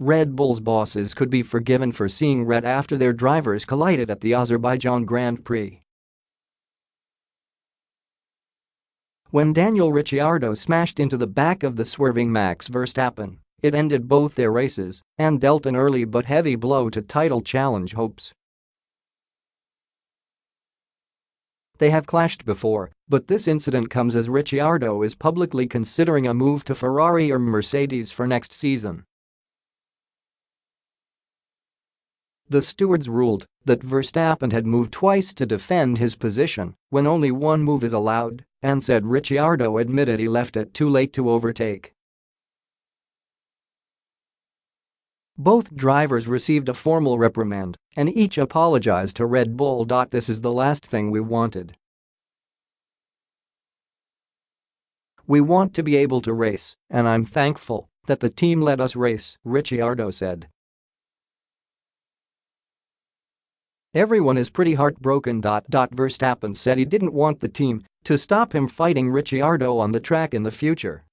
Red Bull's bosses could be forgiven for seeing red after their drivers collided at the Azerbaijan Grand Prix. When Daniel Ricciardo smashed into the back of the swerving Max Verstappen, it ended both their races and dealt an early but heavy blow to title challenge hopes. They have clashed before, but this incident comes as Ricciardo is publicly considering a move to Ferrari or Mercedes for next season. The stewards ruled that Verstappen had moved twice to defend his position when only one move is allowed, and said Ricciardo admitted he left it too late to overtake. Both drivers received a formal reprimand, and each apologized to Red Bull. This is the last thing we wanted. We want to be able to race, and I'm thankful that the team let us race, Ricciardo said. Everyone is pretty heartbroken. Verstappen said he didn't want the team to stop him fighting Ricciardo on the track in the future.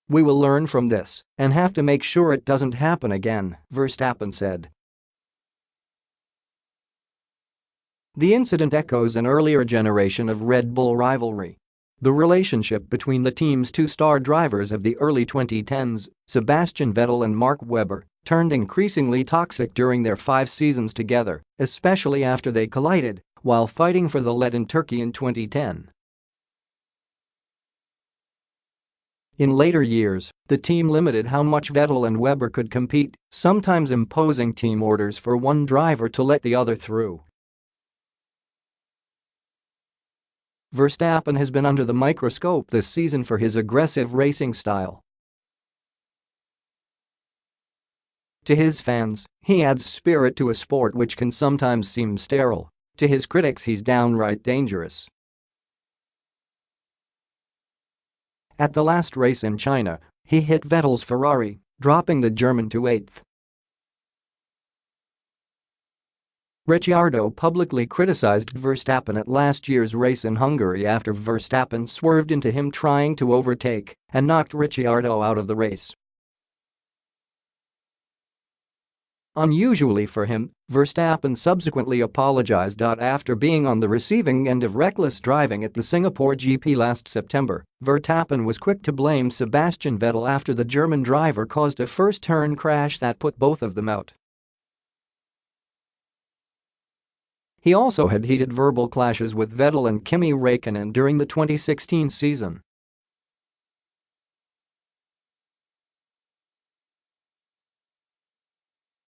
We will learn from this and have to make sure it doesn't happen again, Verstappen said. The incident echoes an earlier generation of Red Bull rivalry. The relationship between the team's two-star drivers of the early 2010s, Sebastian Vettel and Mark Webber, turned increasingly toxic during their 5 seasons together, especially after they collided while fighting for the lead in Turkey in 2010. In later years, the team limited how much Vettel and Webber could compete, sometimes imposing team orders for one driver to let the other through. Verstappen has been under the microscope this season for his aggressive racing style. To his fans, he adds spirit to a sport which can sometimes seem sterile. To his critics, he's downright dangerous. At the last race in China, he hit Vettel's Ferrari, dropping the German to 8th. Ricciardo publicly criticized Verstappen at last year's race in Hungary after Verstappen swerved into him trying to overtake and knocked Ricciardo out of the race. Unusually for him, Verstappen subsequently apologized. After being on the receiving end of reckless driving at the Singapore GP last September, Verstappen was quick to blame Sebastian Vettel after the German driver caused a first-turn crash that put both of them out. He also had heated verbal clashes with Vettel and Kimi Räikkönen during the 2016 season.